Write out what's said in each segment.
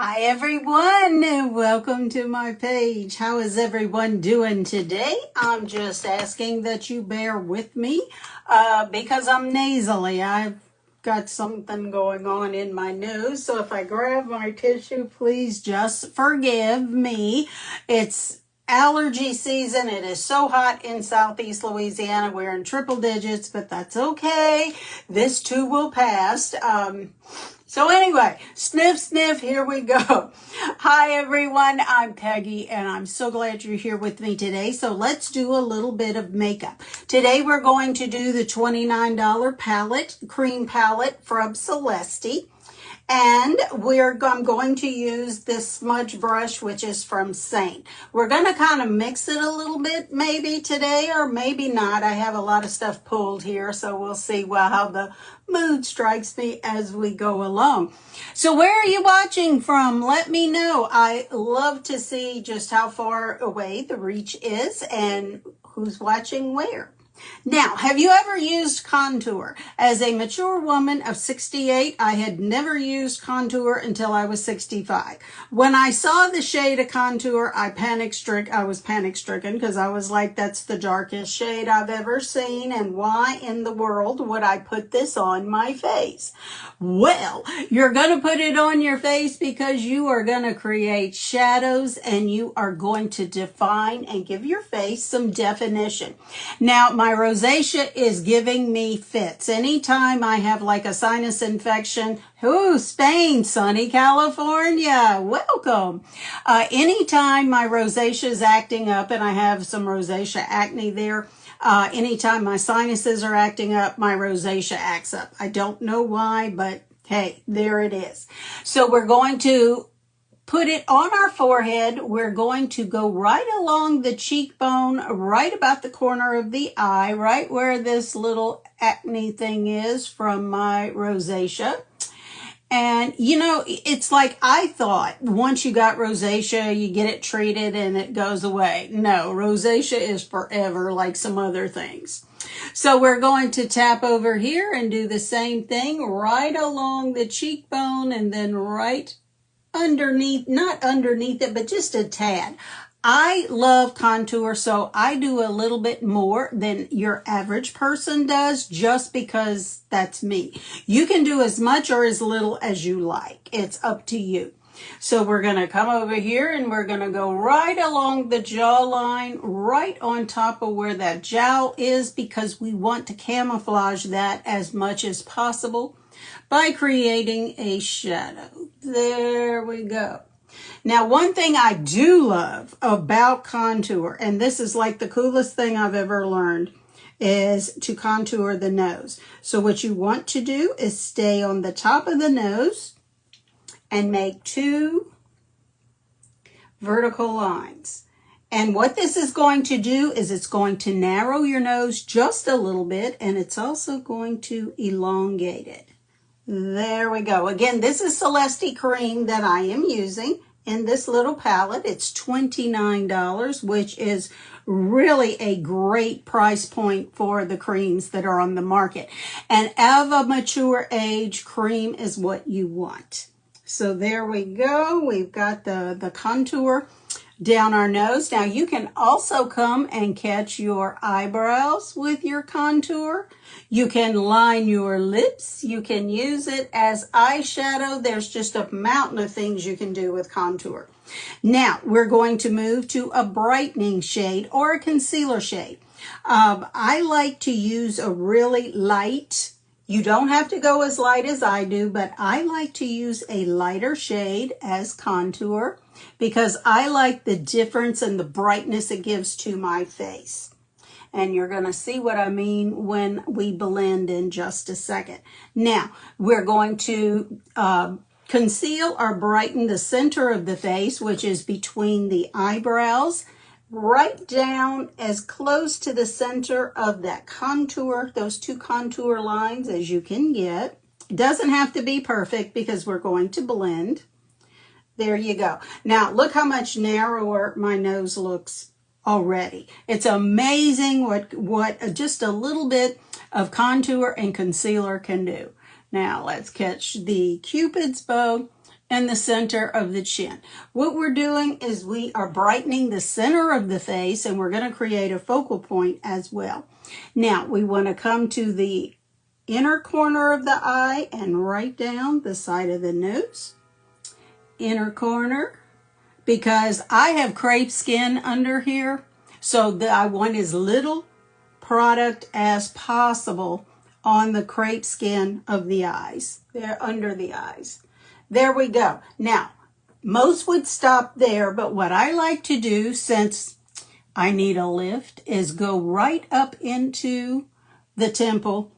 Hi everyone, and welcome to my page. How is everyone doing today? I'm just asking that you bear with me because I'm nasally. I've got something going on in my nose, so if I grab my tissue, please just forgive me. It's allergy season. It is so hot in Southeast Louisiana. We're in triple digits, but that's okay. This too will pass. So anyway, sniff, sniff, here we go. Hi everyone, I'm Peggy and I'm so glad you're here with me today. So let's do a little bit of makeup. Today we're going to do the $29 palette, cream palette from Celesty. And I'm going to use this smudge brush, which is from Seint. We're going to kind of mix it a little bit maybe today or maybe not. I have a lot of stuff pulled here, so we'll see how the mood strikes me as we go along. So where are you watching from? Let me know. I love to see just how far away the reach is and who's watching where. Now, have you ever used contour? As a mature woman of 68, I had never used contour until I was 65. When I saw the shade of contour, I was panic stricken because I was like, that's the darkest shade I've ever seen, and why in the world would I put this on my face? Well, you're going to put it on your face because you are going to create shadows and you are going to define and give your face some definition. Now, my rosacea is giving me fits. Anytime I have like a sinus infection, Spain, sunny California, welcome. Anytime my rosacea is acting up and I have some rosacea acne there, anytime my sinuses are acting up, my rosacea acts up. I don't know why, but hey, there it is. So we're going to put it on our forehead. We're going to go right along the cheekbone, right about the corner of the eye, right where this little acne thing is from my rosacea. And, it's like I thought once you got rosacea, you get it treated and it goes away. No, rosacea is forever like some other things. So we're going to tap over here and do the same thing right along the cheekbone and then right underneath, not underneath it, but just a tad. I love contour, so I do a little bit more than your average person does just because that's me. You can do as much or as little as you like. It's up to you. So we're going to come over here and we're going to go right along the jawline, right on top of where that jowl is, because we want to camouflage that as much as possible by creating a shadow. There we go. Now, one thing I do love about contour, and this is like the coolest thing I've ever learned, is to contour the nose. So what you want to do is stay on the top of the nose and make 2 vertical lines. And what this is going to do is it's going to narrow your nose just a little bit, and it's also going to elongate it. There we go. Again, this is Celesty cream that I am using in this little palette. It's $29, which is really a great price point for the creams that are on the market. And of a mature age, cream is what you want. So there we go. We've got the contour down our nose. Now you can also come and catch your eyebrows with your contour. You can line your lips. You can use it as eyeshadow. There's just a mountain of things you can do with contour. Now we're going to move to a brightening shade or a concealer shade. I like to use a really light. You don't have to go as light as I do, but I like to use a lighter shade as contour because I like the difference and the brightness it gives to my face. And you're going to see what I mean when we blend in just a second. Now, we're going to conceal or brighten the center of the face, which is between the eyebrows, right down as close to the center of that contour, those 2 contour lines as you can get. It doesn't have to be perfect because we're going to blend. There you go. Now, look how much narrower my nose looks already. It's amazing what just a little bit of contour and concealer can do. Now, let's catch the Cupid's bow and the center of the chin. What we're doing is we are brightening the center of the face, and we're going to create a focal point as well. Now, we want to come to the inner corner of the eye and right down the side of the nose. Inner corner, because I have crepe skin under here, so I want as little product as possible on the crepe skin of the eyes. They're under the eyes. There we go. Now, most would stop there, but what I like to do, since I need a lift, is go right up into the temple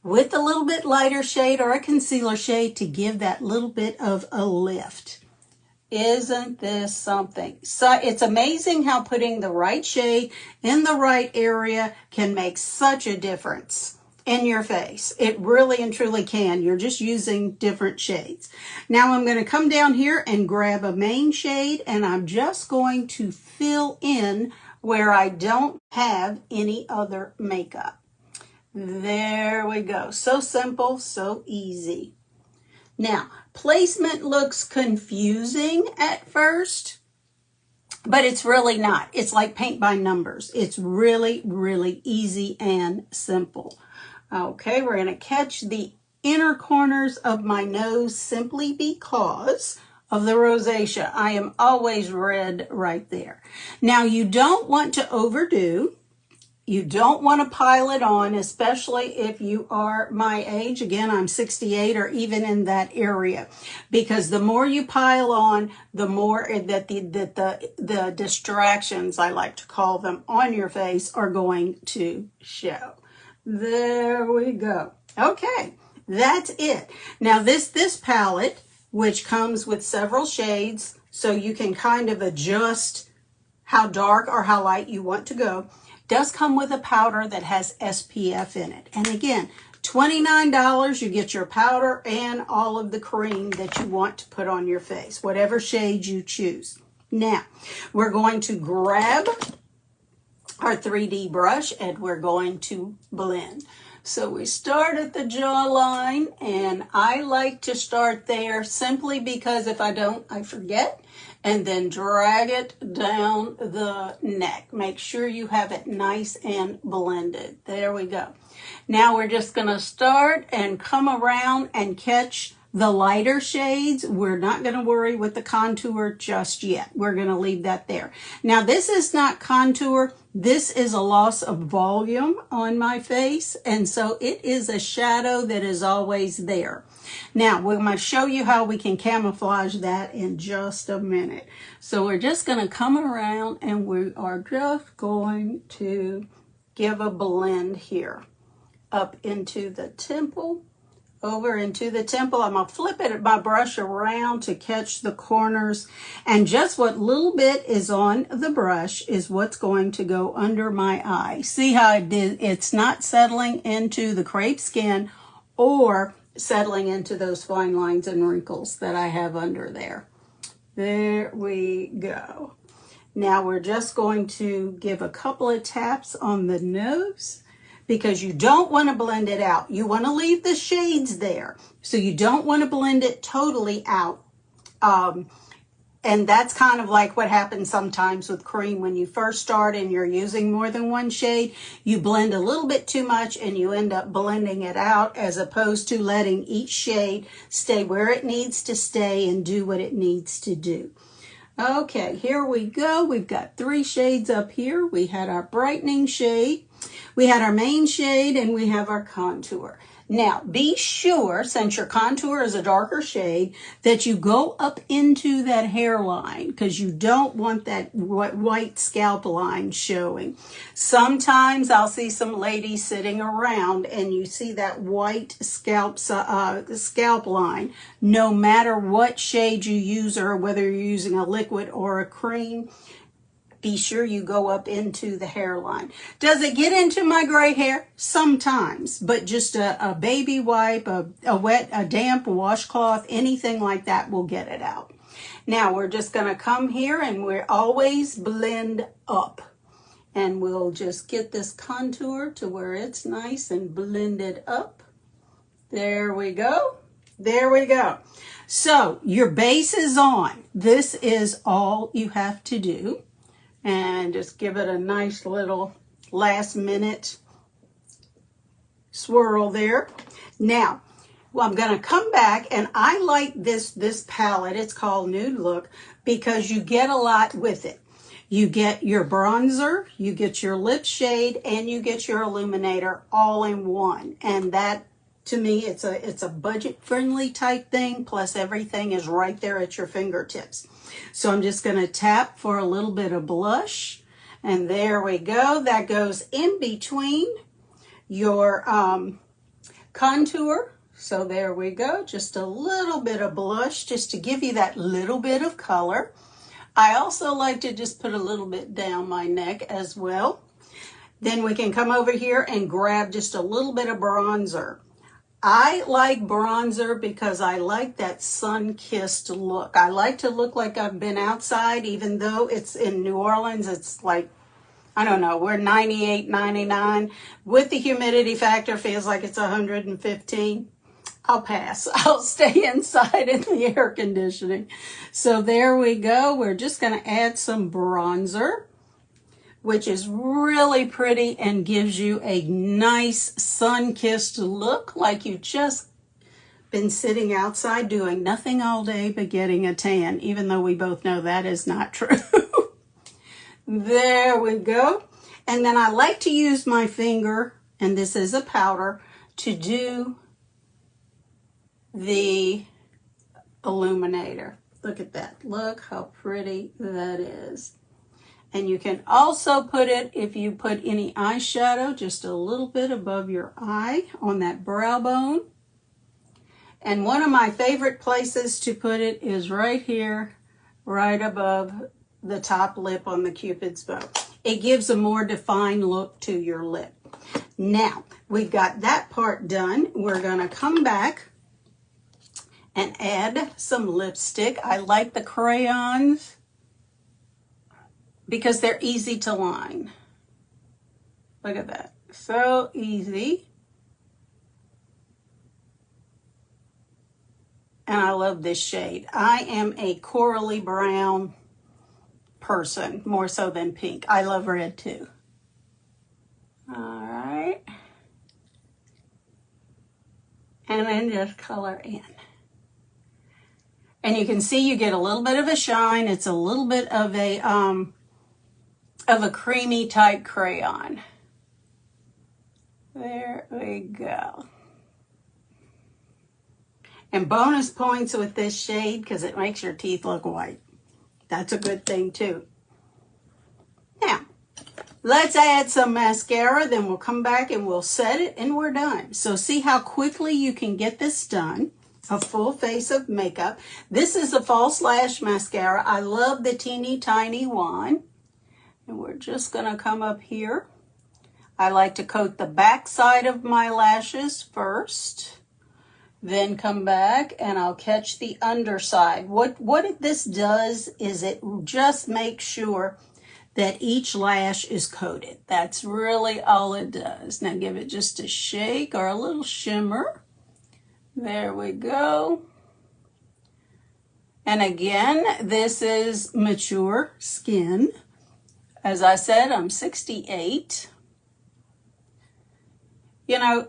with a little bit lighter shade or a concealer shade to give that little bit of a lift. Isn't this something? So it's amazing how putting the right shade in the right area can make such a difference in your face. It really and truly can. You're just using different shades. Now I'm going to come down here and grab a main shade, and I'm just going to fill in where I don't have any other makeup. There we go. So simple, so easy. Now, placement looks confusing at first, but it's really not. It's like paint by numbers. It's really, really easy and simple. Okay, we're going to catch the inner corners of my nose simply because of the rosacea. I am always red right there. Now, you don't want to overdo. You don't want to pile it on, especially if you are my age. Again, I'm 68 or even in that area, because the more you pile on, the more that the distractions, I like to call them, on your face are going to show. There we go. Okay, that's it. Now this palette, which comes with several shades, so you can kind of adjust how dark or how light you want to go, does come with a powder that has SPF in it. And again, $29, you get your powder and all of the cream that you want to put on your face, whatever shade you choose. Now, we're going to grab our 3D brush and we're going to blend. So we start at the jawline, and I like to start there simply because if I don't, I forget, and then drag it down the neck. Make sure you have it nice and blended. There we go. Now we're just going to start and come around and catch the lighter shades. We're not going to worry with the contour just yet. We're going to leave that there. Now this is not contour. This is a loss of volume on my face, and so it is a shadow that is always there. Now we're going to show you how we can camouflage that in just a minute. So we're just going to come around and we are just going to give a blend here up into the temple. Over into the temple. I'm going to flip my brush around to catch the corners, and just what little bit is on the brush is what's going to go under my eye. See how it's not settling into the crepe skin or settling into those fine lines and wrinkles that I have under there. There we go. Now we're just going to give a couple of taps on the nose, because you don't want to blend it out. You want to leave the shades there. So you don't want to blend it totally out. And that's kind of like what happens sometimes with cream. When you first start and you're using more than one shade, you blend a little bit too much and you end up blending it out, as opposed to letting each shade stay where it needs to stay and do what it needs to do. Okay, here we go. We've got 3 shades up here. We had our brightening shade, we had our main shade, and we have our contour. Now, be sure, since your contour is a darker shade, that you go up into that hairline, because you don't want that white scalp line showing. Sometimes I'll see some ladies sitting around and you see that white scalp line. No matter what shade you use, or whether you're using a liquid or a cream, be sure you go up into the hairline. Does it get into my gray hair? Sometimes, but just a baby wipe, a damp washcloth, anything like that will get it out. Now we're just going to come here and we're always blend up. And we'll just get this contour to where it's nice and blended up. There we go. There we go. So your base is on. This is all you have to do. And just give it a nice little last minute swirl there. Now, well, I'm going to come back, and I like this palette. It's called Nude Look because you get a lot with it. You get your bronzer, you get your lip shade, and you get your illuminator all in one. And that, to me, it's a budget-friendly type thing, plus everything is right there at your fingertips. So I'm just going to tap for a little bit of blush, and there we go. That goes in between your contour. So there we go, just a little bit of blush just to give you that little bit of color. I also like to just put a little bit down my neck as well. Then we can come over here and grab just a little bit of bronzer. I like bronzer because I like that sun-kissed look. I like to look like I've been outside, even though it's in New Orleans. It's like, I don't know, we're 98, 99. With the humidity factor, feels like it's 115. I'll pass. I'll stay inside in the air conditioning. So there we go. We're just going to add some bronzer, which is really pretty and gives you a nice sun-kissed look, like you've just been sitting outside doing nothing all day but getting a tan, even though we both know that is not true. There we go. And then I like to use my finger, and this is a powder, to do the illuminator. Look at that. Look how pretty that is. And you can also put it, if you put any eyeshadow, just a little bit above your eye on that brow bone. And one of my favorite places to put it is right here, right above the top lip on the Cupid's bow. It gives a more defined look to your lip. Now, we've got that part done. We're going to come back and add some lipstick. I like the crayons because they're easy to line. Look at that. So easy. And I love this shade. I am a corally brown person, more so than pink. I love red too. All right. And then just color in. And you can see you get a little bit of a shine. It's a little bit of a creamy type crayon. There we go. And bonus points with this shade because it makes your teeth look white. That's a good thing too. Now, let's add some mascara, then we'll come back and we'll set it and we're done. So see how quickly you can get this done. A full face of makeup. This is a false lash mascara. I love the teeny tiny one. And we're just going to come up here. I like to coat the back side of my lashes first. Then come back and I'll catch the underside. What this does is it just makes sure that each lash is coated. That's really all it does. Now give it just a shake or a little shimmer. There we go. And again, this is mature skin. As I said, I'm 68. You know,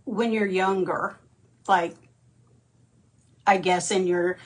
when you're younger, like, I guess in your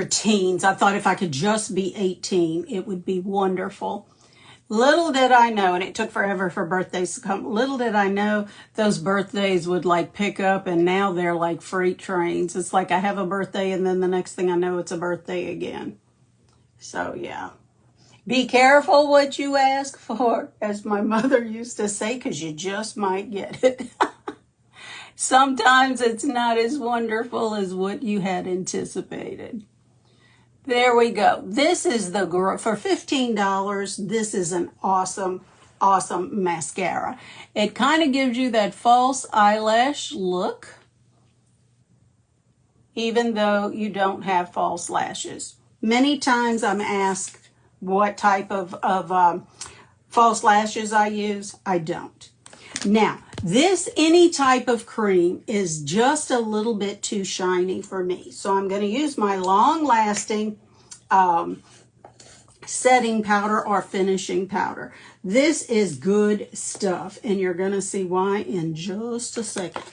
teens, I thought if I could just be 18, it would be wonderful. Little did I know, and it took forever for birthdays to come, little did I know those birthdays would like pick up, and now they're like freight trains. It's like I have a birthday, and then the next thing I know, it's a birthday again. So, yeah. Be careful what you ask for, as my mother used to say, because you just might get it. Sometimes it's not as wonderful as what you had anticipated. There we go. This is for $15, this is an awesome, awesome mascara. It kind of gives you that false eyelash look, even though you don't have false lashes. Many times I'm asked what type of false lashes I use. I don't. Now, This, any type of cream, is just a little bit too shiny for me. So I'm going to use my long-lasting setting powder or finishing powder. This is good stuff, and you're going to see why in just a second.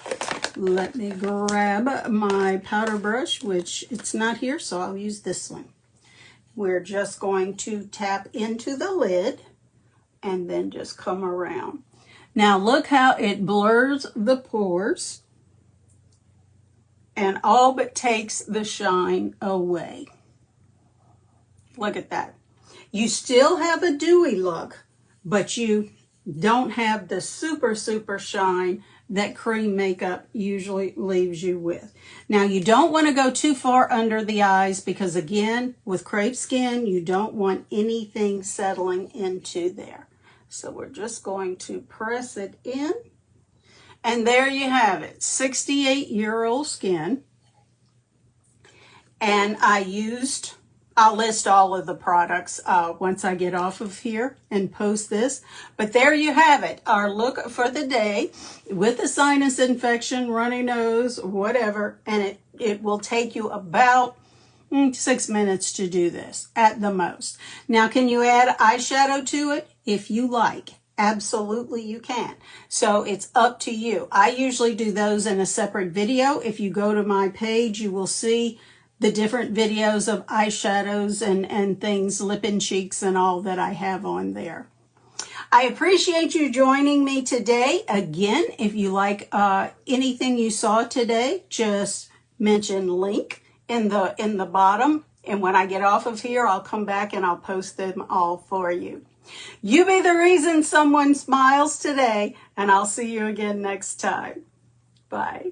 Let me grab my powder brush, which it's not here, so I'll use this one. We're just going to tap into the lid and then just come around. Now look how it blurs the pores and all but takes the shine away. Look at that. You still have a dewy look, but you don't have the super shine that cream makeup usually leaves you with. Now, you don't want to go too far under the eyes because, again, with crepe skin, you don't want anything settling into there. So we're just going to press it in. And there you have it, 68-year-old skin. And I'll list all of the products once I get off of here and post this. But there you have it, our look for the day with a sinus infection, runny nose, whatever. And it will take you about 6 minutes to do this at the most. Now, can you add eyeshadow to it? If you like. Absolutely you can. So it's up to you. I usually do those in a separate video. If you go to my page, you will see the different videos of eyeshadows and things, lip and cheeks and all that I have on there. I appreciate you joining me today. Again, if you like anything you saw today, just mention link in the bottom. And when I get off of here, I'll come back and I'll post them all for you. You be the reason someone smiles today, and I'll see you again next time. Bye.